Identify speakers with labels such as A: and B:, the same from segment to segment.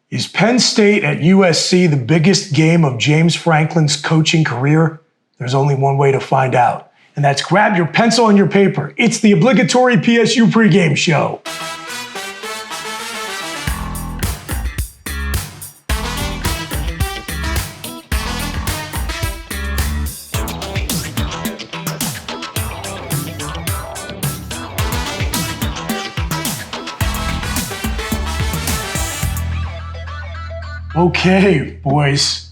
A: Is Penn State at USC the biggest game of James Franklin's coaching career? There's only one way to find out, and that's grab your pencil and your paper. It's the obligatory PSU pregame show. Okay, boys,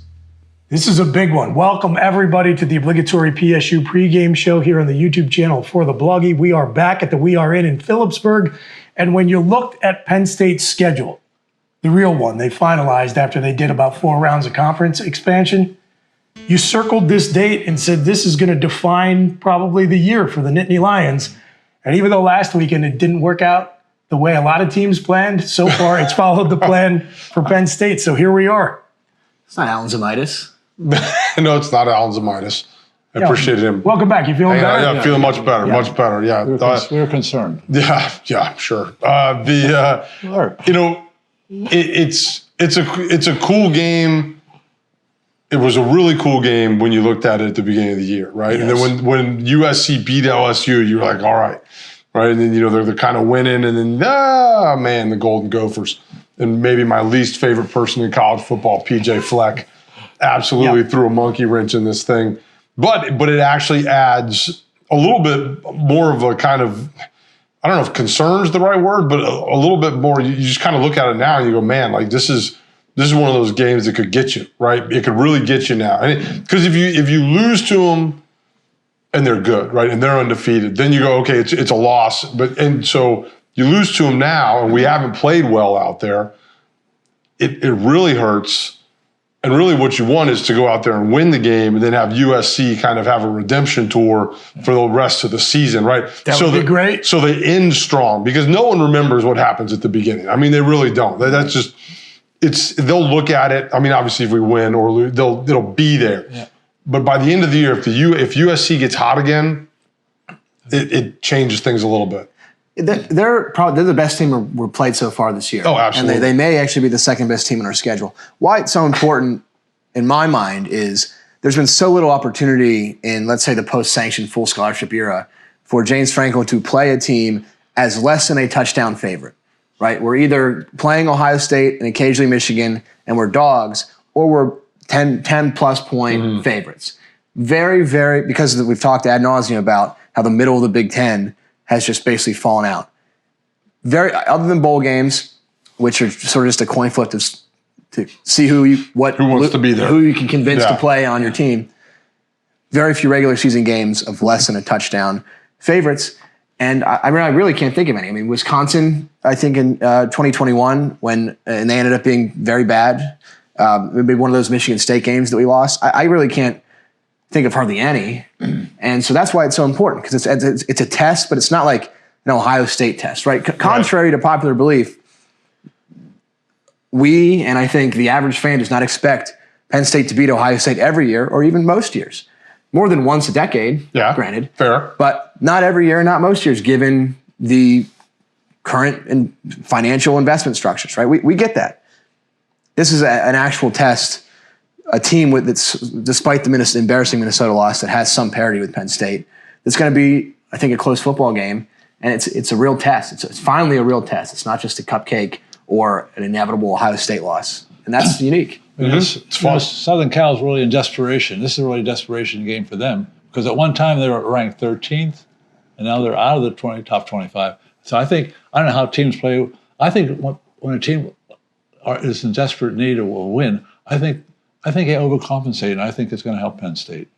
A: this is a big one. Welcome, everybody, to the obligatory PSU pregame show here on the YouTube channel for the Bloggy. We are back at the We Are In Philipsburg, and when you looked at Penn State's schedule, the real one they finalized after they did about 4 rounds of conference expansion, you circled this date and said this is going to define probably the year for the Nittany Lions. And even though last weekend it didn't work out the way a lot of teams planned, so far it's followed the plan for Penn State. So here we are.
B: It's not Alan Zamitis.
C: No, it's not Alan Zamitis. I appreciate him.
A: Welcome back. You feeling better?
C: Yeah, feeling much better, much better. Yeah,
D: we were concerned.
C: Yeah, sure. It's a cool game. It was a really cool game when you looked at it at the beginning of the year, right? Yes. And then when USC beat LSU, you were like, all right. Right, and then they're kind of winning, and then the Golden Gophers, and maybe my least favorite person in college football, PJ Fleck, absolutely threw a monkey wrench in this thing. But it actually adds a little bit more of a kind of, I don't know if concern is the right word, but a little bit more. You just kind of look at it now and you go, man, like this is one of those games that could get you, right? It could really get you now, because if you lose to them. And they're good, right? And they're undefeated. Then you go, okay, it's a loss. And so you lose to them now, and we haven't played well out there. It really hurts. And really what you want is to go out there and win the game and then have USC kind of have a redemption tour for the rest of the season, right?
A: That would be great.
C: So they end strong, because no one remembers what happens at the beginning. I mean, they really don't. That's just, they'll look at it. I mean, obviously if we win or lose, it'll be there. Yeah. But by the end of the year, if USC gets hot again, it changes things a little bit.
B: They're the best team we've played so far this year.
C: Oh, absolutely.
B: And they may actually be the second best team in our schedule. Why it's so important in my mind is there's been so little opportunity in, let's say, the post-sanctioned full scholarship era for James Franklin to play a team as less than a touchdown favorite, right? We're either playing Ohio State and occasionally Michigan and we're dogs, or we're 10-plus point favorites. Very, very, because we've talked ad nauseum about how the middle of the Big Ten has just basically fallen out. Other than bowl games, which are sort of just a coin flip to see who wants to be there, who you can convince to play on your team. Very few regular season games of less than a touchdown favorites. And I really can't think of any. I mean, Wisconsin, I think in 2021, and they ended up being very bad. Maybe one of those Michigan State games that we lost. I really can't think of hardly any. And so that's why it's so important, because it's a test, but it's not like an Ohio State test, right? Contrary to popular belief, and I think the average fan does not expect Penn State to beat Ohio State every year or even most years. More than once a decade, granted.
C: Fair.
B: But not every year, not most years, given the current and financial investment structures, right? We get that. This is an actual test, a team that's, despite the embarrassing Minnesota loss, that has some parity with Penn State. It's going to be, I think, a close football game, and it's a real test. It's finally a real test. It's not just a cupcake or an inevitable Ohio State loss, and that's unique.
D: It's fun. Southern Cal's really in desperation. This is a really desperation game for them, because at one time they were ranked 13th, and now they're out of the top 25. So I don't know how teams play. I think when a team is in desperate need or will win, I think they overcompensate, and I think it's going to help Penn State.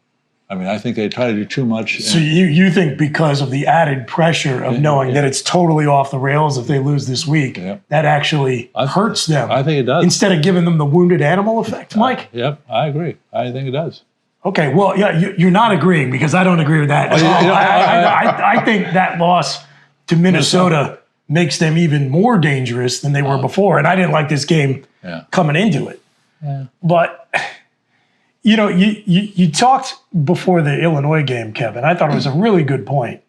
D: I mean, I think they try to do too much.
A: So you think because of the added pressure of knowing that it's totally off the rails if they lose this week, that actually hurts them?
D: I think it does.
A: Instead of giving them the wounded animal effect, Mike?
D: Yep, I agree. I think it does.
A: Okay, well, you're not agreeing, because I don't agree with that. I think that loss to Minnesota makes them even more dangerous than they were before. And I didn't like this game coming into it. Yeah. But, you talked before the Illinois game, Kevin. I thought it was a really good point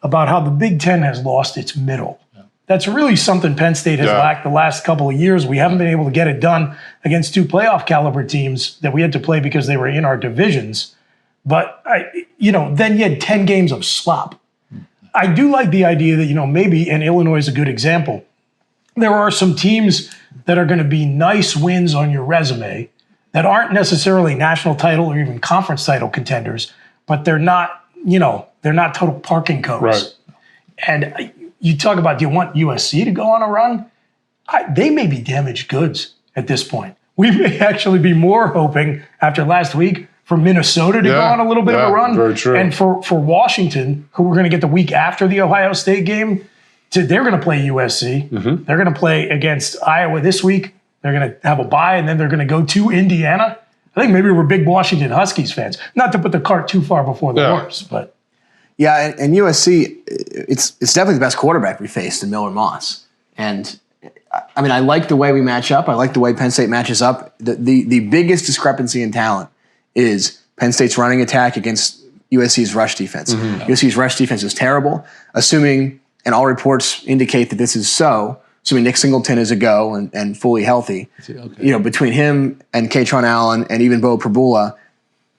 A: about how the Big Ten has lost its middle. That's really something Penn State has lacked the last couple of years. We haven't been able to get it done against 2 playoff caliber teams that we had to play because they were in our divisions. But, then you had 10 games of slop. I do like the idea that, maybe, and Illinois is a good example, there are some teams that are going to be nice wins on your resume that aren't necessarily national title or even conference title contenders, but they're not, they're not total parking codes.
C: Right.
A: And you talk about, do you want USC to go on a run? They may be damaged goods at this point. We may actually be more hoping after last week for Minnesota to go on a little bit of a run.
C: Very true.
A: And for Washington, who we're going to get the week after the Ohio State game, they're going to play USC.
C: Mm-hmm.
A: They're going to play against Iowa this week. They're going to have a bye, and then they're going to go to Indiana. I think maybe we're big Washington Huskies fans. Not to put the cart too far before the horse, but.
B: Yeah, and USC, it's definitely the best quarterback we faced in Miller Moss. And, I mean, I like the way we match up. I like the way Penn State matches up. The biggest discrepancy in talent is Penn State's running attack against USC's rush defense.
C: Mm-hmm.
B: USC's rush defense is terrible. Assuming, and all reports indicate that this is so, assuming Nick Singleton is a go and fully healthy, between him and Katron Allen and even Bo Prabula,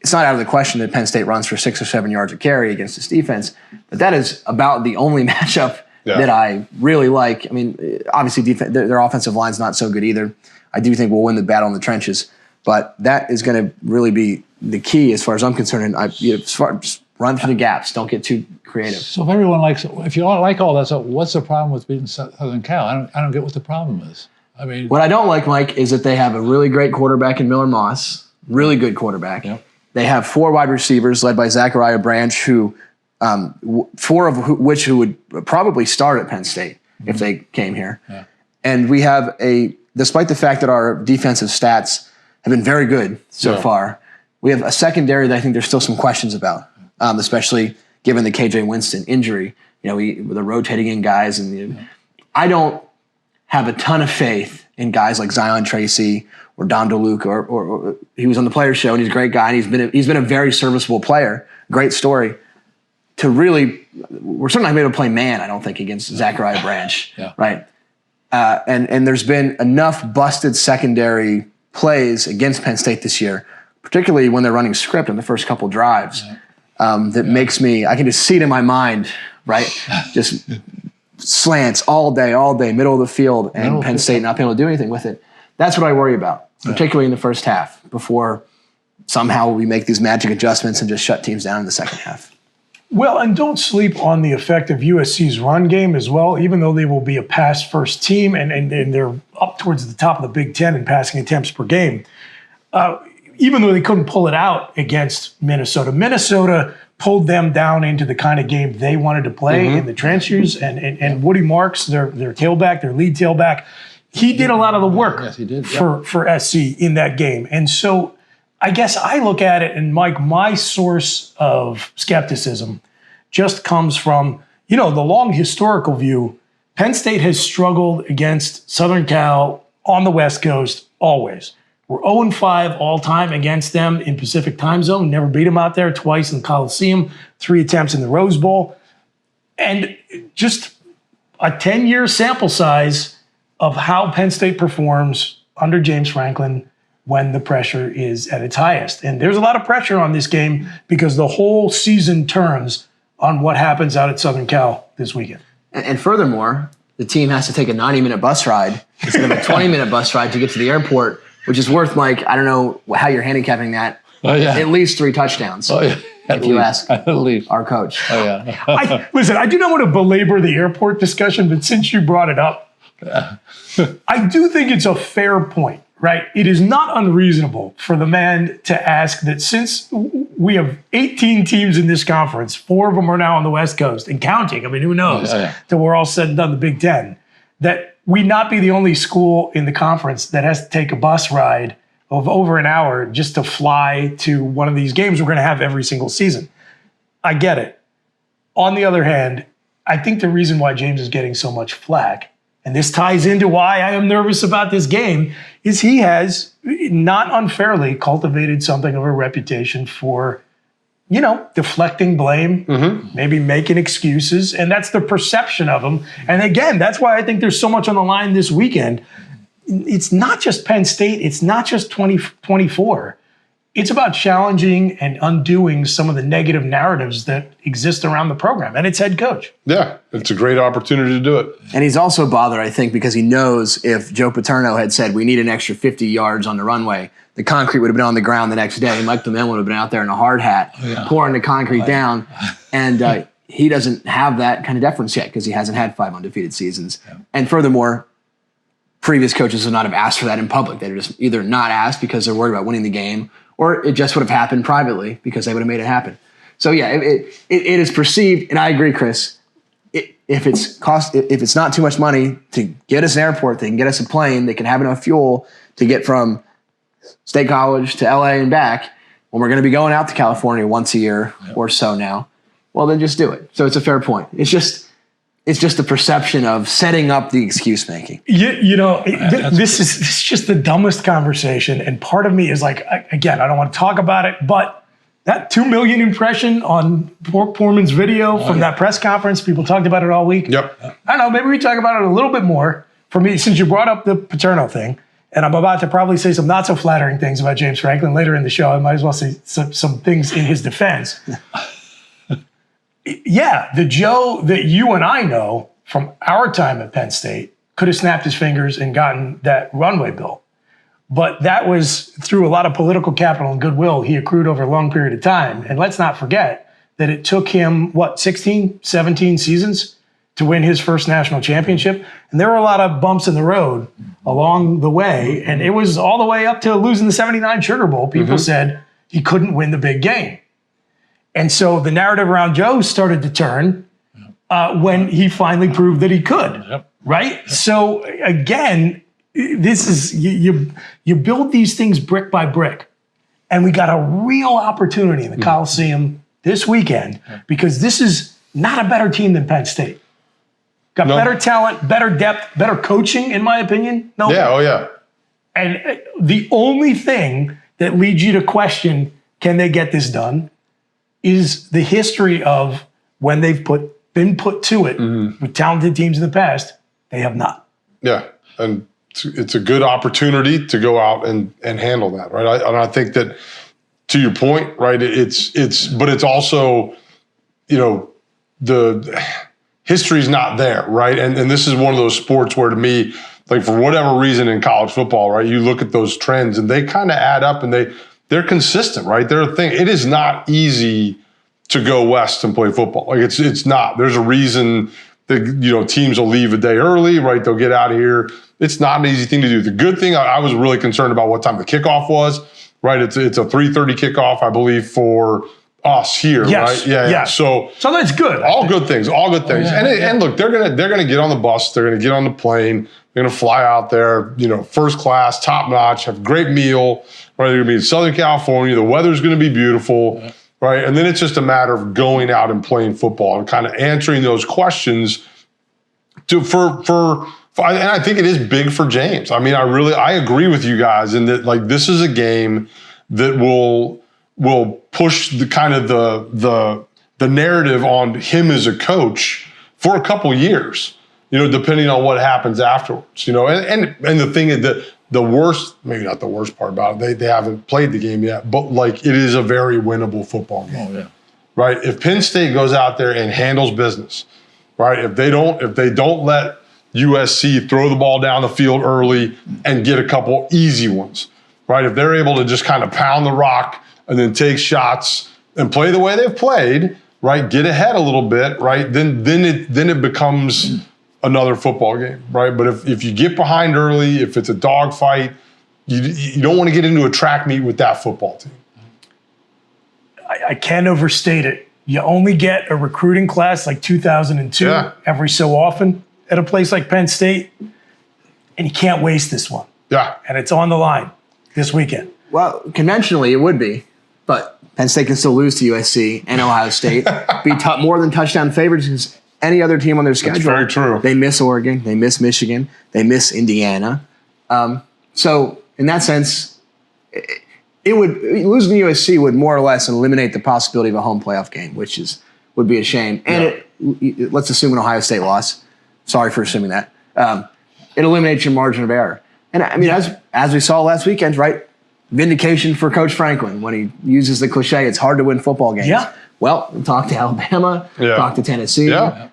B: it's not out of the question that Penn State runs for 6 or 7 yards of carry against this defense. But that is about the only matchup that I really like. I mean, obviously their offensive line's not so good either. I do think we'll win the battle in the trenches. But that is going to really be the key as far as I'm concerned. And just run through the gaps. Don't get too creative.
D: So if you don't like all that stuff, what's the problem with beating Southern Cal? I don't get what the problem is. I mean,
B: what I don't like, Mike, is that they have a really great quarterback in Miller Moss, really good quarterback. Yep. They have 4 wide receivers led by Zachariah Branch, who 4 of which would probably start at Penn State if they came here. Yeah. And we have despite the fact that our defensive stats have been very good so far, we have a secondary that I think there's still some questions about, especially given the KJ Winston injury. With the rotating in guys, and I don't have a ton of faith in guys like Zion Tracy or Don DeLuca, or he was on the Players Show and he's a great guy and he's been a very serviceable player, great story. We're certainly not able to play man, I don't think, against Zachariah Branch, right? And there's been enough busted secondary plays against Penn State this year, particularly when they're running script in the first couple drives, that makes me, I can just see it in my mind, right? Just slants all day, middle of the field, and Penn State not being able to do anything with it. That's what I worry about, particularly in the first half, before somehow we make these magic adjustments and just shut teams down in the second half.
A: Well, and don't sleep on the effect of USC's run game as well, even though they will be a pass-first team and they're up towards the top of the Big Ten in passing attempts per game. Even though they couldn't pull it out against Minnesota. Minnesota pulled them down into the kind of game they wanted to play in the trenches, and Woody Marks, their tailback, their lead tailback, he did a lot of the work for SC in that game. And so I guess I look at it, and Mike, my source of skepticism just comes from, the long historical view. Penn State has struggled against Southern Cal on the West Coast always. We're 0-5 all time against them in Pacific time zone. Never beat them out there, twice in the Coliseum, 3 attempts in the Rose Bowl. And just a 10-year sample size of how Penn State performs under James Franklin when the pressure is at its highest. And there's a lot of pressure on this game because the whole season turns on what happens out at Southern Cal this weekend.
B: And furthermore, the team has to take a 90-minute bus ride instead of a 20-minute bus ride to get to the airport, which is worth, Mike, I don't know how you're handicapping that, at least 3 touchdowns. If you ask our coach.
A: Listen, I do not want to belabor the airport discussion, but since you brought it up, I do think it's a fair point, right? It is not unreasonable for the man to ask that since we have 18 teams in this conference, 4 of them are now on the West Coast and counting. I mean, who knows till we're all said and done the Big Ten, that we not be the only school in the conference that has to take a bus ride of over an hour just to fly to one of these games we're going to have every single season. I get it. On the other hand, I think the reason why James is getting so much flack, and this ties into why I am nervous about this game, is he has not unfairly cultivated something of a reputation for deflecting blame, maybe making excuses, and that's the perception of them. And again, that's why I think there's so much on the line this weekend. It's not just Penn State. It's not just 2024. It's about challenging and undoing some of the negative narratives that exist around the program and its head coach.
C: Yeah, it's a great opportunity to do it.
B: And he's also bothered, I think, because he knows if Joe Paterno had said, we need an extra 50 yards on the runway, the concrete would have been on the ground the next day. Mike DeMille would have been out there in a hard hat, pouring the concrete down. And he doesn't have that kind of deference yet because he hasn't had 5 undefeated seasons. Yeah. And furthermore, previous coaches would not have asked for that in public. They're just either not asked because they're worried about winning the game, or it just would have happened privately because they would have made it happen. So yeah, it is perceived, and I agree, Chris. If it's not too much money to get us an airport, they can get us a plane, they can have enough fuel to get from State College to LA and back, when we're going to be going out to California once a year or so now, well, then just do it. So it's a fair point. It's just the perception of setting up the excuse making.
A: This is just the dumbest conversation. And part of me is like, again, I don't want to talk about it, but that 2 million impression on Poorman's video from that press conference, people talked about it all week.
C: Yep.
A: I don't know, maybe we talk about it a little bit more. For me, since you brought up the Paterno thing, and I'm about to probably say some not so flattering things about James Franklin later in the show, I might as well say some things in his defense. Yeah, the Joe that you and I know from our time at Penn State could have snapped his fingers and gotten that runway built. But that was through a lot of political capital and goodwill he accrued over a long period of time. And let's not forget that it took him, 16, 17 seasons to win his first national championship. And there were a lot of bumps in the road along the way. And it was all the way up to losing the 79 Sugar Bowl. People said he couldn't win the big game. And so the narrative around Joe started to turn when he finally proved that he could, right? So again, this is, you build these things brick by brick. And we got a real opportunity in the Coliseum this weekend because this is not a better team than Penn State. Got better talent, better depth, better coaching, in my opinion. No.
C: Yeah, oh yeah.
A: And the only thing that leads you to question, can they get this done, is the history of when they've been put to it with talented teams in the past, they have not.
C: Yeah, and it's a good opportunity to go out and handle that, right? And I think that, to your point, right, but it's also, the history's not there, right? And this is one of those sports where, to me, like, for whatever reason in college football, right, you look at those trends and they kind of add up and they're consistent, right? They're a thing. It is not easy to go west and play football. Like, it's not. There's a reason that, teams will leave a day early, right? They'll get out of here. It's not an easy thing to do. The good thing, I was really concerned about what time the kickoff was, right? It's a 3:30 kickoff, I believe, for us here, right? Yeah. So
A: that's good.
C: All good things. And look, they're gonna get on the bus. They're gonna get on the plane. They're gonna fly out there, first class, top notch, have a great meal. Right? They're gonna be in Southern California. The weather's gonna be beautiful, right? And then it's just a matter of going out and playing football and kind of answering those questions. And I think it is big for James. I mean, I agree with you guys in that, like, this is a game that will push the kind of the narrative on him as a coach for a couple years, depending on what happens afterwards, and the thing is that the worst, maybe not the worst part about it, they haven't played the game yet, but like, it is a very winnable football game. Oh, yeah. Right? If Penn State goes out there and handles business, right? If they don't let USC throw the ball down the field early and get a couple easy ones, right? If they're able to just kind of pound the rock and then take shots and play the way they've played, right? Get ahead a little bit, right? Then it becomes another football game, right? But if you get behind early, if it's a dogfight, you don't want to get into a track meet with that football team.
A: I can't overstate it. You only get a recruiting class like 2002 every so often at a place like Penn State, and you can't waste this one.
C: Yeah. And
A: it's on the line this weekend.
B: Well, conventionally it would be, but Penn State can still lose to USC and Ohio State, be more than touchdown favorites because any other team on their schedule.
C: That's very true.
B: They miss Oregon, they miss Michigan, they miss Indiana. So in that sense, losing to USC would more or less eliminate the possibility of a home playoff game, which would be a shame. And let's assume an Ohio State loss. Sorry for assuming that. It eliminates your margin of error. And I mean, as we saw last weekend, right? Vindication for Coach Franklin when he uses the cliche, it's hard to win football games.
A: Yeah.
B: Well, talk to Alabama, talk to Tennessee.
C: Yeah.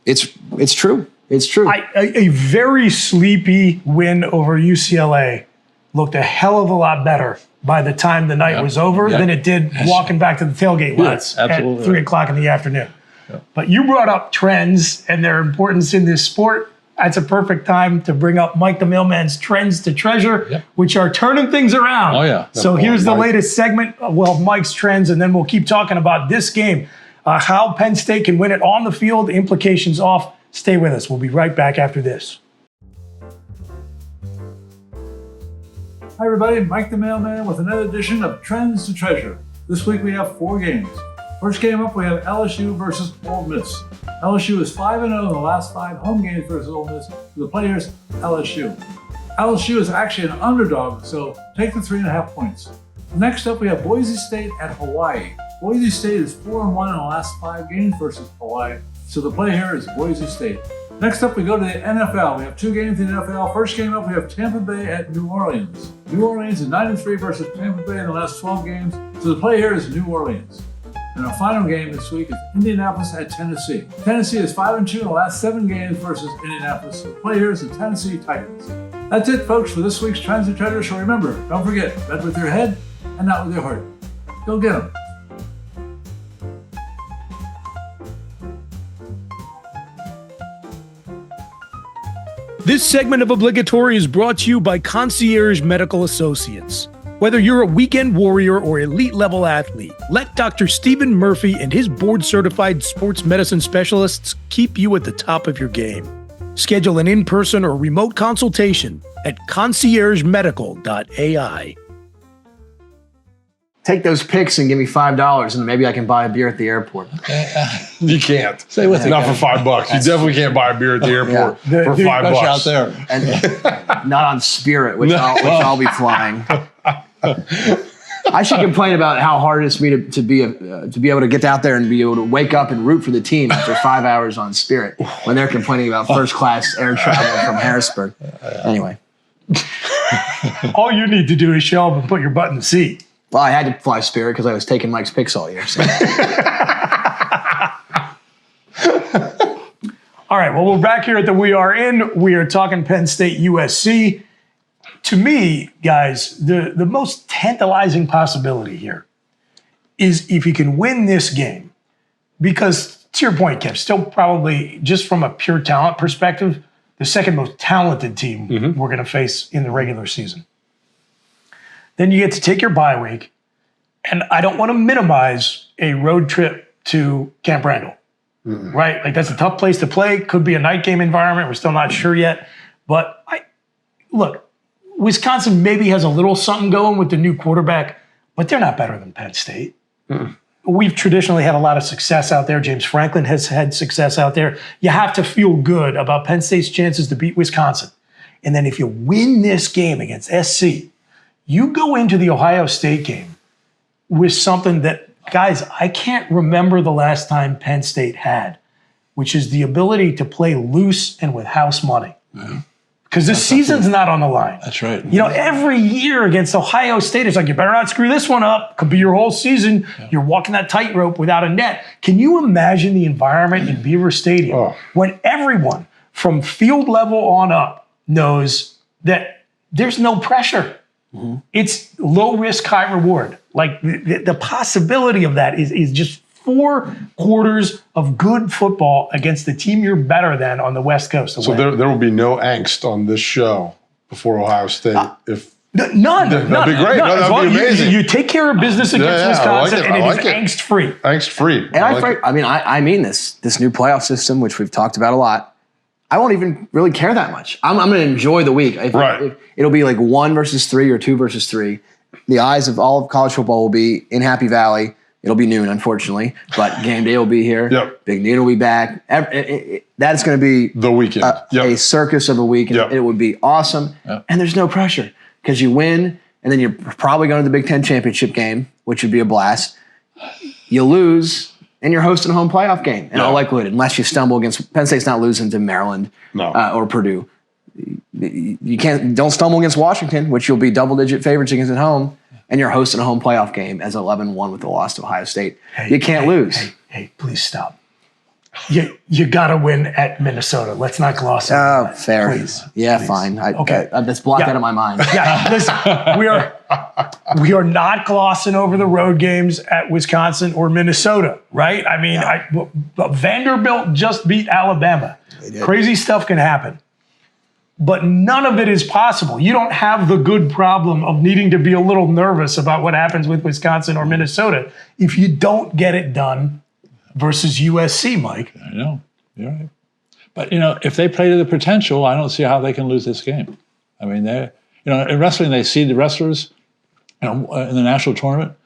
B: It's true. It's true.
A: A very sleepy win over UCLA looked a hell of a lot better by the time the night was over than it did walking back to the tailgate lots at 3 o'clock in the afternoon. Yeah. But you brought up trends and their importance in this sport. That's a perfect time to bring up Mike the Mailman's Trends to Treasure, which are turning things around.
D: Oh, yeah.
A: So here's the latest segment. We'll have Mike's Trends, and then we'll keep talking about this game, how Penn State can win it on the field, implications off. Stay with us. We'll be right back after this.
D: Hi, everybody. Mike the Mailman with another edition of Trends to Treasure. This week we have 4 games. First game up, we have LSU versus Ole Miss. LSU is 5-0 in the last 5 home games versus Ole Miss. The players, LSU. LSU is actually an underdog, so take the 3.5 points. Next up, we have Boise State at Hawaii. Boise State is 4-1 in the last 5 games versus Hawaii, so the play here is Boise State. Next up, we go to the NFL. We have 2 games in the NFL. First game up, we have Tampa Bay at New Orleans. New Orleans is 9-3 versus Tampa Bay in the last 12 games, so the play here is New Orleans. And our final game this week is Indianapolis at Tennessee. Tennessee is 5-2 in the last 7 games versus Indianapolis. The play here is the Tennessee Titans. That's it, folks, for this week's Trends to Treasure. So remember, don't forget, bet with your head and not with your heart. Go get them.
A: This segment of Obligatory is brought to you by Concierge Medical Associates. Whether you're a weekend warrior or elite-level athlete, let Dr. Stephen Murphy and his board-certified sports medicine specialists keep you at the top of your game. Schedule an in-person or remote consultation at conciergemedical.ai.
B: Take those picks and give me $5, and maybe I can buy a beer at the airport.
C: You can't.
D: Say what
C: Not for $5. You definitely can't buy a beer at the airport for $5
D: out there.
B: And not on Spirit, which I'll be flying. I should complain about how hard it is for me to be able to get out there and be able to wake up and root for the team after 5 hours on Spirit when they're complaining about first-class air travel from Harrisburg. Anyway.
A: All you need to do is show up and put your butt in the seat.
B: Well, I had to fly Spirit because I was taking Mike's picks all year. So.
A: All right, well, we're back here at the We Are In. We are talking Penn State USC. To me, guys, the most tantalizing possibility here is if you can win this game, because to your point, Kev, still probably just from a pure talent perspective, the second most talented team we're going to face in the regular season. Then you get to take your bye week, and I don't want to minimize a road trip to Camp Randall, right? Like that's a tough place to play. Could be a night game environment. We're still not sure yet, but look. Wisconsin maybe has a little something going with the new quarterback, but they're not better than Penn State. We've traditionally had a lot of success out there. James Franklin has had success out there. You have to feel good about Penn State's chances to beat Wisconsin. And then if you win this game against SC, you go into the Ohio State game with something that, guys, I can't remember the last time Penn State had, which is the ability to play loose and with house money. Because this season's not on the line.
D: That's right.
A: You know, every year against Ohio State, it's like, you better not screw this one up. Could be your whole season. Yeah. You're walking that tightrope without a net. Can you imagine the environment in Beaver Stadium when everyone from field level on up knows that there's no pressure? It's low risk, high reward. Like the possibility of that is just 4 quarters of good football against the team you're better than on the West Coast.
C: So there will be no angst on this show before Ohio State. If
A: none.
C: That'd be great. No, that'd be amazing.
A: You take care of business against Wisconsin, and it is angst-free.
C: Angst-free.
B: And I mean this new playoff system, which we've talked about a lot, I won't even really care that much. I'm going to enjoy the week. If it'll be like 1 versus 3 or 2 versus 3. The eyes of all of college football will be in Happy Valley. It'll be noon, unfortunately, but game day will be here.
C: Yep.
B: Big Noon will be back. That's going to be
C: the weekend.
B: A circus of a week. It would be awesome. And there's no pressure because you win, and then you're probably going to the Big Ten championship game, which would be a blast. You lose, and you're hosting a home playoff game in all likelihood, unless you stumble against Penn State's not losing to Maryland or Purdue. Don't stumble against Washington, which you'll be double-digit favorites against at home, and you're hosting a home playoff game as 11-1 with the loss to Ohio State. You can't lose.
A: Hey, please stop. You got to win at Minnesota. Let's not gloss over that.
B: Fair.
A: Please.
B: Yeah,
A: Please.
B: fine.
A: Okay.
B: Let's block that out of my mind.
A: Yeah, listen, we are not glossing over the road games at Wisconsin or Minnesota, right? I mean, Vanderbilt just beat Alabama. Crazy stuff can happen. But none of it is possible. You don't have the good problem of needing to be a little nervous about what happens with Wisconsin or Minnesota if you don't get it done versus USC, Mike.
D: I know. You're right. But, if they play to the potential, I don't see how they can lose this game. I mean, in wrestling, they seed the wrestlers in the national tournament.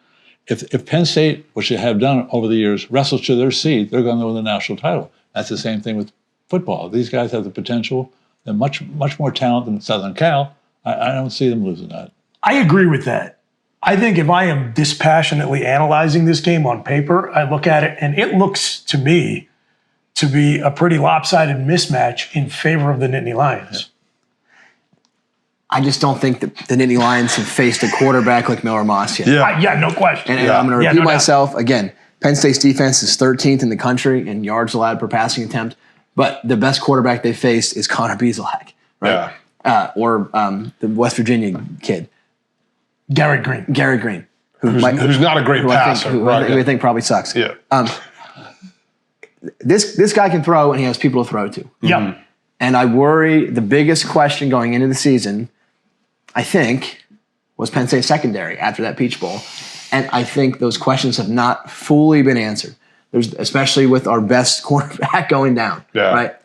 D: If Penn State, which they have done over the years, wrestles to their seed, they're going to win the national title. That's the same thing with football. These guys have the potential. They're much more talent than Southern Cal. I don't see them losing that.
A: I agree with that. I think if I am dispassionately analyzing this game on paper, I look at it and it looks to me to be a pretty lopsided mismatch in favor of the Nittany Lions.
B: I just don't think that the Nittany Lions have faced a quarterback like Miller Moss yet.
A: Yeah, no question.
B: And I'm going to repeat myself again. Penn State's defense is 13th in the country in yards allowed per passing attempt, but the best quarterback they faced is Connor Beaslak, right? Or the West Virginia kid.
A: Garrett Green.
C: Who's not a great passer.
B: Who I think probably sucks.
C: Yeah.
B: This guy can throw, and he has people to throw to.
A: Yep.
B: And I worry the biggest question going into the season, I think, was Penn State secondary after that Peach Bowl. And I think those questions have not fully been answered. Especially with our best quarterback going down. Yeah. Right.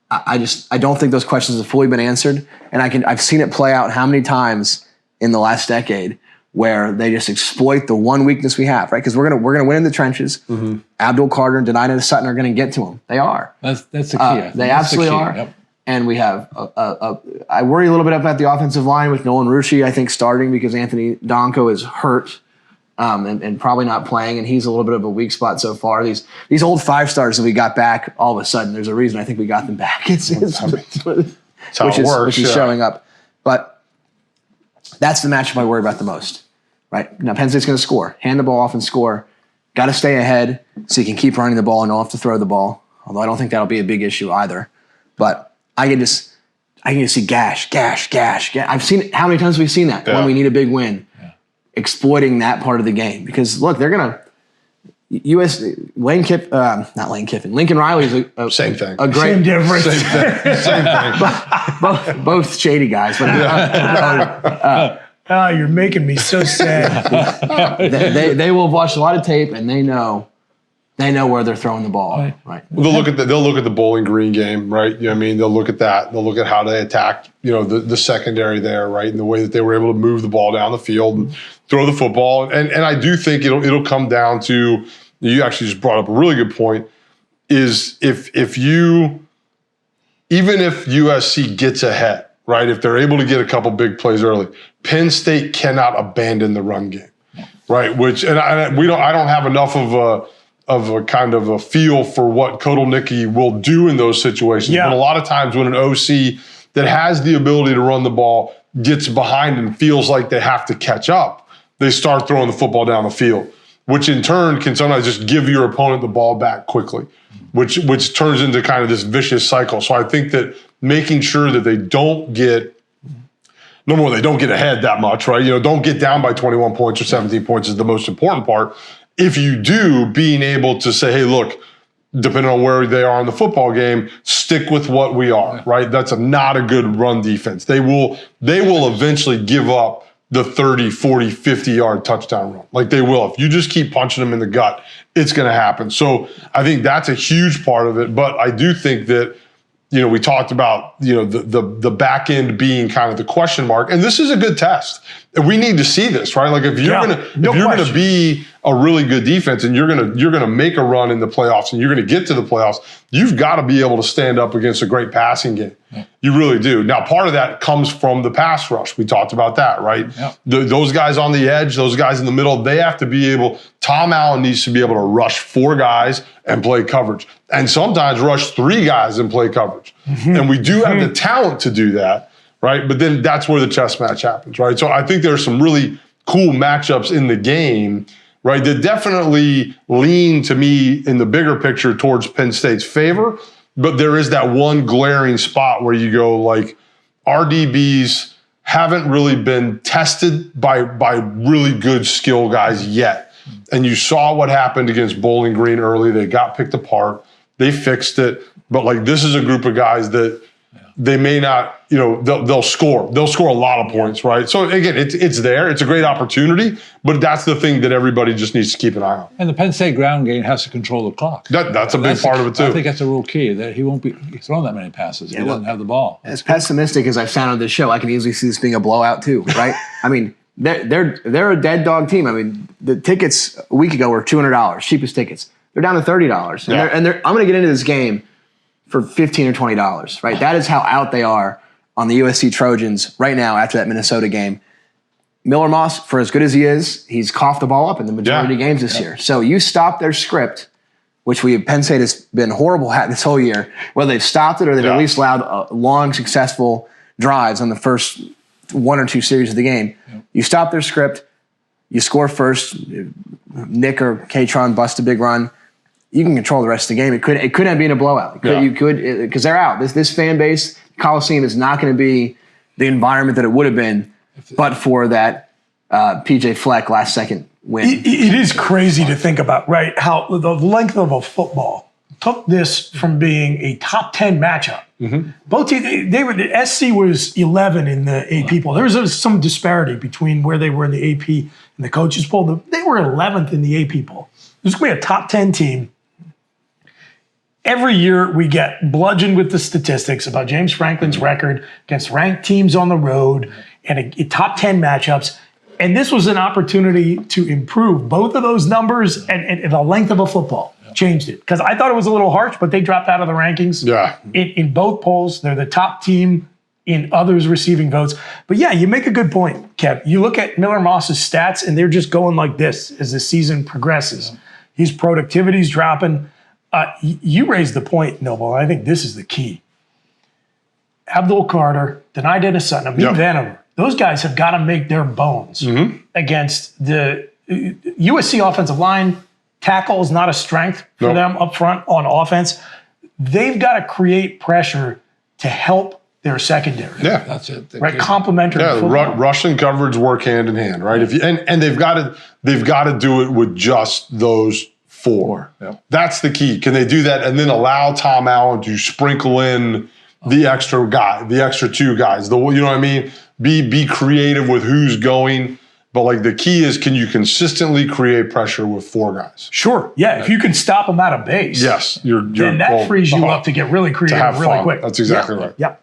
B: I don't think those questions have fully been answered. And I've seen it play out how many times in the last decade where they just exploit the one weakness we have, right? Because we're gonna win in the trenches. Mm-hmm. Abdul Carter and Denida Sutton are going to get to them. They are.
D: That's the key.
B: They absolutely are. Yep. And we have I worry a little bit about the offensive line with Nolan Rucci, I think, starting because Anthony Donko is hurt and probably not playing, and he's a little bit of a weak spot so far. These old 5-stars that we got back, all of a sudden, there's a reason I think we got them back. Which is showing up. But that's the matchup I worry about the most. Right? Now, Penn State's going to score. Hand the ball off and score. Got to stay ahead so you can keep running the ball and don't have to throw the ball, although I don't think that'll be a big issue either. But I can just see gash. I've seen how many times we've seen that when we need a big win, exploiting that part of the game. Because, look, they're going to Lincoln Riley is a
C: same thing.
B: A great
A: same difference.
C: Same thing.
B: both shady guys. But
A: you're making me so sad.
B: they will watch a lot of tape and they know where they're throwing the ball. Right.
C: They'll look at the Bowling Green game, right? You know what I mean? They'll look at that. They'll look at how they attacked, the secondary there, right? And the way that they were able to move the ball down the field and throw the football. And I do think it'll come down to, you actually just brought up a really good point, is even if USC gets ahead, right? If they're able to get a couple big plays early, Penn State cannot abandon the run game, right? I don't have enough of a kind of a feel for what Kotelnicki will do in those situations.
A: Yeah.
C: But a lot of times when an OC that has the ability to run the ball gets behind and feels like they have to catch up, they start throwing the football down the field, which in turn can sometimes just give your opponent the ball back quickly, which turns into kind of this vicious cycle. So I think that making sure that they don't get ahead that much, right? Don't get down by 21 points or 17 points is the most important part. If you do, being able to say, hey, look, depending on where they are in the football game, stick with what we are, right? That's not a good run defense. They will eventually give up the 30, 40, 50-yard touchdown run. Like they will. If you just keep punching them in the gut, it's going to happen. So I think that's a huge part of it. But I do think that, we talked about, the back end being kind of the question mark. And this is a good test. We need to see this, right? Like if you're going to be a really good defense and you're gonna make a run in the playoffs and you're gonna get to the playoffs, you've got to be able to stand up against a great passing game. Yeah. You really do. Now, part of that comes from the pass rush. We talked about that, right? Yeah. Those guys on the edge, those guys in the middle, they have to be able. Tom Allen needs to be able to rush 4 guys and play coverage, and sometimes rush 3 guys and play coverage. Mm-hmm. And we do have the talent to do that, right? But then that's where the chess match happens, right? So I think there's some really cool matchups in the game, right, that definitely lean to me in the bigger picture towards Penn State's favor. But there is that one glaring spot where you go, like, our DBs haven't really been tested by really good skill guys yet. And you saw what happened against Bowling Green early. They got picked apart. They fixed it. But, like, this is a group of guys that they may not, they'll score. They'll score a lot of points, right? So, again, it's there. It's a great opportunity, but that's the thing that everybody just needs to keep an eye on.
D: And the Penn State ground game has to control the clock.
C: That's a big part of it, too.
D: I think that's a real key, that he won't be throwing that many passes. He doesn't have the ball.
B: As pessimistic as I've sounded on this show, I can easily see this being a blowout, too, right? I mean, they're a dead dog team. I mean, the tickets a week ago were $200, cheapest tickets. They're down to $30. And I'm going to get into this game for $15 or $20, right? That is how out they are on the USC Trojans right now after that Minnesota game. Miller Moss, for as good as he is, he's coughed the ball up in the majority of games this year. So you stop their script, which Penn State has been horrible at this whole year, whether they've stopped it or they've at least allowed long, successful drives on the first 1 or 2 series of the game. You stop their script, you score first, Nick or Katron bust a big run, you can control the rest of the game. It could end up being a blowout. You could, because they're out. This fan base, Coliseum, is not going to be the environment that it would have been, but for that PJ Fleck last second win.
A: It is crazy to think about, right? How the length of a football took this from being a top 10 matchup. Mm-hmm. Both teams, the SC was 11 in the AP poll. There was some disparity between where they were in the AP and the coaches poll. They were 11th in the AP poll. This is going to be a top 10 team. Every year we get bludgeoned with the statistics about James Franklin's record against ranked teams on the road and a top 10 matchups. And this was an opportunity to improve both of those numbers and the length of a football. Changed it. Because I thought it was a little harsh, but they dropped out of the rankings. Yeah. In both polls. They're the top team in others receiving votes. But yeah, you make a good point, Kev. You look at Miller Moss's stats and they're just going like this as the season progresses. Yeah. His productivity's dropping. You raised the point, Noble. I think this is the key. Abdul Carter, Denai Dennis Sutton, Amin Vanover, those guys have got to make their bones against the USC offensive line. Tackle is not a strength for them up front on offense. They've got to create pressure to help their secondary.
C: Yeah,
D: that's it.
A: Right, complementary.
C: Yeah, rush and coverage work hand in hand, right? If you and they've got to do it with just those 4. Yep. That's the key. Can they do that and then allow Tom Allen to sprinkle in the extra guy, the extra 2 guys? You know what I mean? Be creative with who's going. But like the key is, can you consistently create pressure with 4 guys?
A: Sure. Yeah. If you can stop them out of base.
C: Yes.
A: Then that frees you up to get really creative really quick.
C: That's exactly right.
A: Yeah.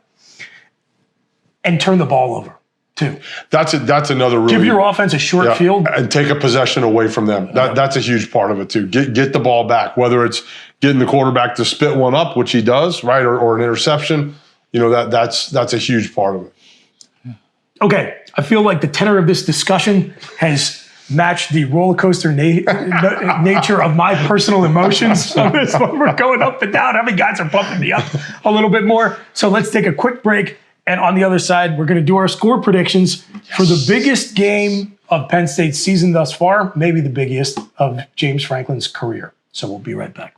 A: And turn the ball over too.
C: That's another really.
A: Give your offense a short field.
C: And take a possession away from them. That's a huge part of it too. Get the ball back, whether it's getting the quarterback to spit one up, which he does, right? Or an interception. That's a huge part of it.
A: Okay, I feel like the tenor of this discussion has matched the roller coaster nature of my personal emotions on this one. We're going up and down. How many guys are pumping me up a little bit more? So let's take a quick break. And on the other side, we're going to do our score predictions for the biggest game of Penn State's season thus far, maybe the biggest of James Franklin's career. So we'll be right back.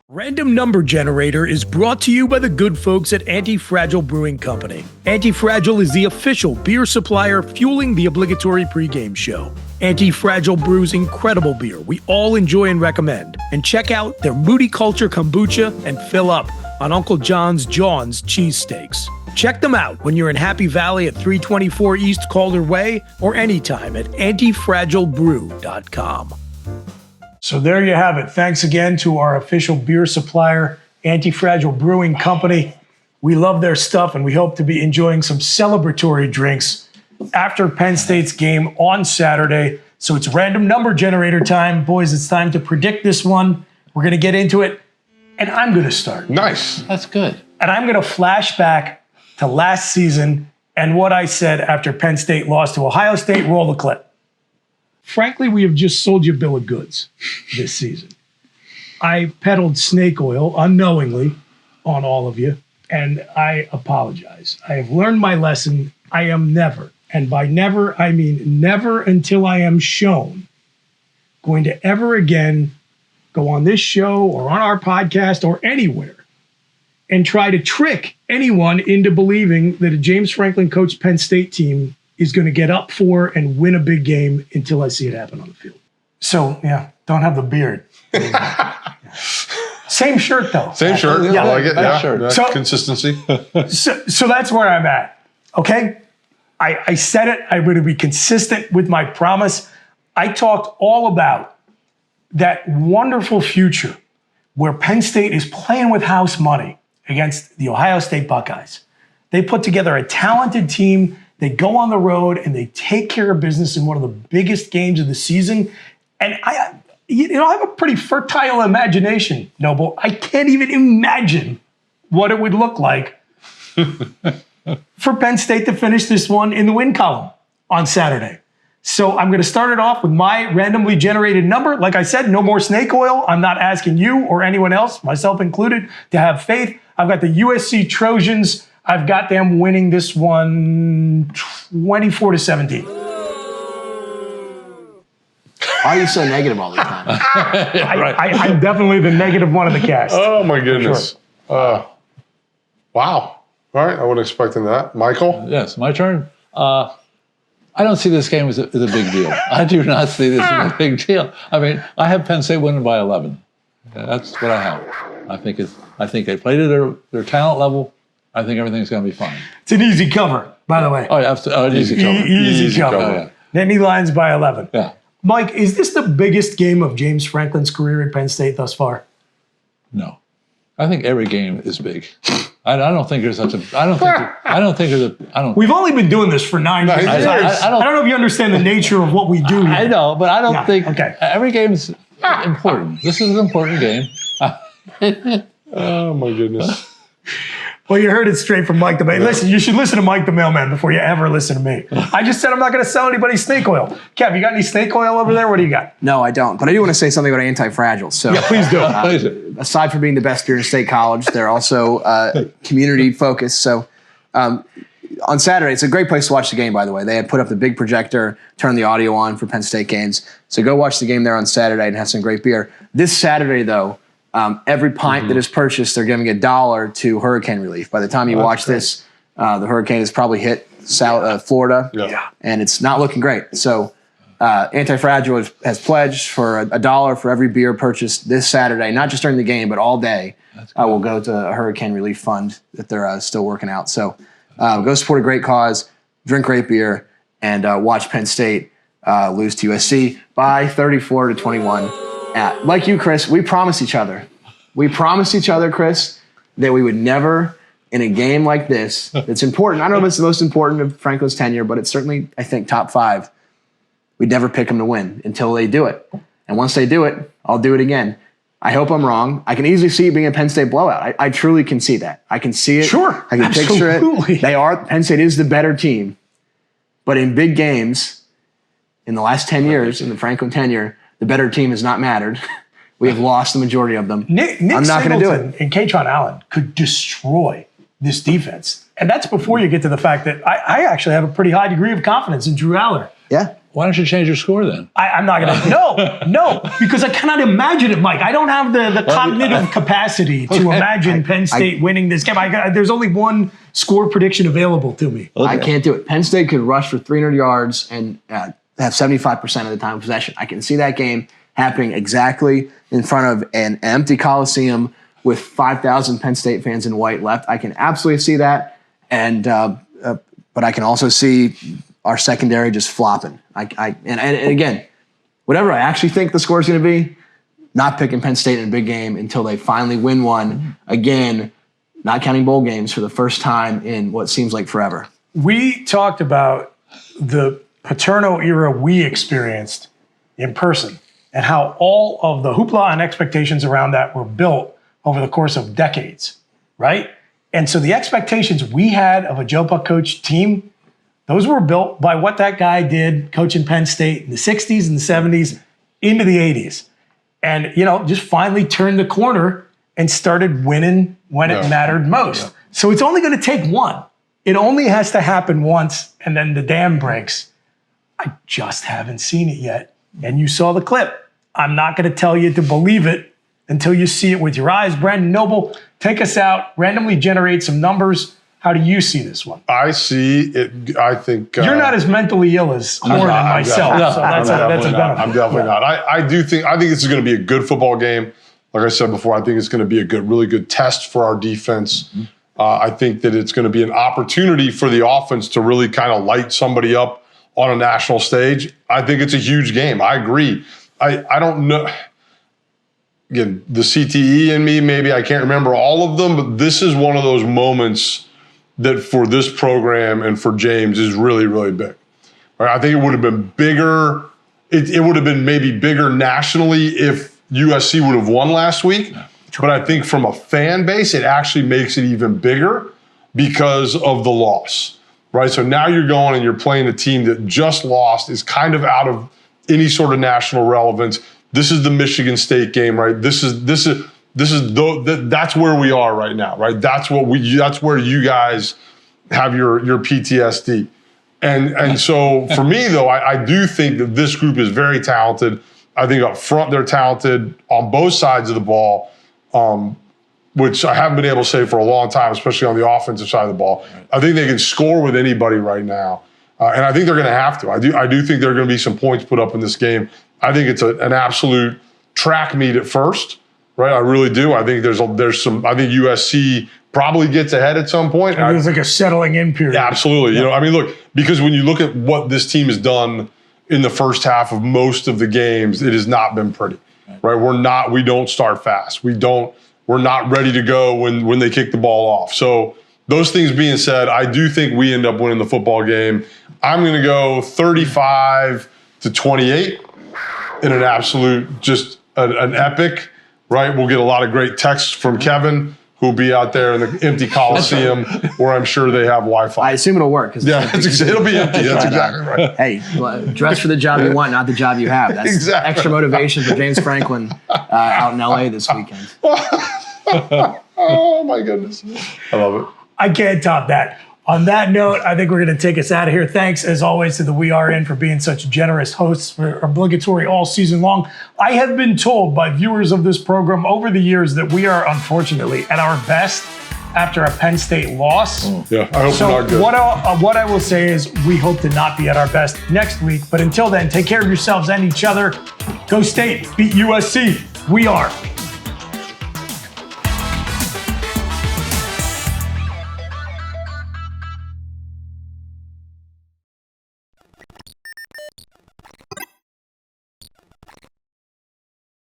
A: Random Number Generator is brought to you by the good folks at Anti-Fragile Brewing Company. Anti-Fragile is the official beer supplier fueling the obligatory pregame show. Anti-Fragile brews incredible beer we all enjoy and recommend. And check out their Moody Culture Kombucha and fill up on Uncle John's cheesesteaks. Check them out when you're in Happy Valley at 324 East Calder Way or anytime at antifragilebrew.com. So there you have it. Thanks again to our official beer supplier, Anti-Fragile Brewing Company. We love their stuff, and we hope to be enjoying some celebratory drinks after Penn State's game on Saturday. So it's random number generator time. Boys, it's time to predict this one. We're going to get into it, and I'm going to start.
C: Nice.
D: That's good.
A: And I'm going to flash back to last season and what I said after Penn State lost to Ohio State. Roll the clip. Frankly, we have just sold you a bill of goods this season. I peddled snake oil unknowingly on all of you, and I apologize. I have learned my lesson. I am never, and by never, I mean never until I am shown, going to ever again go on this show or on our podcast or anywhere and try to trick anyone into believing that a James Franklin coached Penn State team is going to get up for and win a big game until I see it happen on the field. So, yeah, don't have the beard. Same shirt, though.
C: Same shirt.
A: Yeah,
C: I like it.
D: that
C: Yeah.
D: shirt.
C: Yeah.
A: So-
C: Consistency.
A: So that's where I'm at, okay? I said it. I'm going to be consistent with my promise. I talked all about that wonderful future where Penn State is playing with house money against the Ohio State Buckeyes. They put together a talented team. They go on the road and they take care of business in one of the biggest games of the season. And I have a pretty fertile imagination, Noble. I can't even imagine what it would look like for Penn State to finish this one in the win column on Saturday. So I'm going to start it off with my randomly generated number. Like I said, no more snake oil. I'm not asking you or anyone else, myself included, to have faith. I've got the USC Trojans. I've got them winning this one 24-17.
B: Why are you so negative all the time?
A: I'm definitely the negative one of the cast.
C: Oh, my goodness. Wow. All right. I wasn't expecting that. Michael?
D: Yes, my turn. I don't see this game as a big deal. I do not see this as a big deal. I mean, I have Penn State winning by 11. That's what I have. I think they played at their talent level. I think everything's going to be fine.
A: It's an easy cover, by the way.
D: Oh, yeah, an easy cover.
A: Easy cover.
D: Yeah.
A: Nittany Lions by 11.
D: Yeah.
A: Mike, is this the biggest game of James Franklin's career at Penn State thus far?
D: No. I think every game is big. I don't think there's such a. I don't think there's a.
A: We've only been doing this for 9 years.
D: I
A: I don't know if you understand the nature of what we do here.
D: I know, but I don't think
A: okay.
D: every game is important. This is an important game.
C: Oh, my goodness.
A: Well, you heard it straight from Mike the Mailman. Listen, you should listen to Mike the Mailman before you ever listen to me. I just said I'm not going to sell anybody snake oil. Kev, you got any snake oil over there? What do you got?
B: No, I don't. But I do want to say something about Anti-Fragile. So,
A: Yeah, please do.
B: aside from being the best beer in State College, they're also community focused. So, on Saturday, it's a great place to watch the game, by the way. They had put up the big projector, turned the audio on for Penn State games. So go watch the game there on Saturday and have some great beer. This Saturday, though, every pint that is purchased, they're giving $1 to hurricane relief. By the time you watch this, the hurricane has probably hit Florida, and it's not looking great. So Anti-Fragile has pledged for $1 for every beer purchased this Saturday, not just during the game, but all day. Will go to a hurricane relief fund that they're still working out. So go support a great cause, drink great beer, and watch Penn State lose to USC by 34-21. Like you, Chris, we promised each other. Chris, that we would never, in a game like this, it's important. I don't know if it's the most important of Franklin's tenure, but it's certainly, I think, top 5. We'd never pick them to win until they do it. And once they do it, I'll do it again. I hope I'm wrong. I can easily see it being a Penn State blowout. I truly can see that. I can see it.
A: Sure,
B: I can picture it. Penn State is the better team. But in big games, in the last 10 years, in the Franklin tenure, the better team has not mattered. We have lost the majority of them.
A: Nick
B: I'm not going to do it.
A: And Katron Allen could destroy this defense. And that's before you get to the fact that I actually have a pretty high degree of confidence in Drew Aller.
B: Yeah.
D: Why don't you change your score then?
A: I'm not going to. No, because I cannot imagine it, Mike. I don't have the cognitive capacity to imagine Penn State winning this game. There's only one score prediction available to me.
B: I can't do it. Penn State could rush for 300 yards and have 75% of the time of possession. I can see that game happening exactly in front of an empty Coliseum with 5,000 Penn State fans in white left. I can absolutely see that, and but I can also see our secondary just flopping. And again, whatever I actually think the score is going to be, not picking Penn State in a big game until they finally win one. Again, not counting bowl games for the first time in what seems like forever.
A: We talked about the Paterno era we experienced in person and how all of the hoopla and expectations around that were built over the course of decades, right? And so the expectations we had of a Joe Buck coach team, those were built by what that guy did coaching Penn State in the 60s and the 70s into the 80s. And, just finally turned the corner and started winning when it mattered most. Yeah. So it's only going to take one. It only has to happen once, and then the dam breaks. I just haven't seen it yet. And you saw the clip. I'm not going to tell you to believe it until you see it with your eyes. Brandon Noble, take us out, randomly generate some numbers. How do you see this one?
C: I see it. I think
A: you're not as mentally ill as more than myself. So that's a benefit.
C: I'm definitely not. I think this is going to be a good football game. Like I said before, I think it's going to be a really good test for our defense. I think that it's going to be an opportunity for the offense to really kind of light somebody up on a national stage. I think it's a huge game. I agree. I don't know. Again, the CTE in me, maybe I can't remember all of them, but this is one of those moments that for this program and for James is really, really big. Right? I think it would have been bigger. It would have been maybe bigger nationally if USC would have won last week. But I think from a fan base, it actually makes it even bigger because of the loss, right? So now you're going and you're playing a team that just lost, is kind of out of any sort of national relevance. This is the Michigan State game, right? That's where we are right now, right? That's where you guys have your PTSD. And so for me though, I do think that this group is very talented. I think up front they're talented on both sides of the ball, which I haven't been able to say for a long time, especially on the offensive side of the ball. I think they can score with anybody right now. And I think they're going to have to. I do think there are going to be some points put up in this game. I think it's an absolute track meet at first. Right, I really do. I think there's some. I think USC probably gets ahead at some point.
A: There's like a settling in period.
C: Yeah, absolutely. Yeah. Look, because when you look at what this team has done in the first half of most of the games, it has not been pretty. Right, we don't start fast. We're not ready to go when they kick the ball off. So those things being said, I do think we end up winning the football game. I'm going to go 35-28 in an absolute, just an epic. Right, we'll get a lot of great texts from Kevin, who'll be out there in the empty Coliseum, where I'm sure they have Wi-Fi.
B: I assume it'll work.
C: Yeah, it'll be empty. That's exactly right.
B: Hey, dress for the job you want, not the job you have. That's exactly extra motivation for James Franklin out in LA this weekend.
C: Oh my goodness, I love it.
A: I can't top that. On that note, I think we're going to take us out of here. Thanks, as always, to the We Are In for being such generous hosts for Obligatory all season long. I have been told by viewers of this program over the years that we are, unfortunately, at our best after a Penn State loss.
C: Yeah, I hope we're not good.
A: What I will say is we hope to not be at our best next week. But until then, take care of yourselves and each other. Go State, beat USC. We are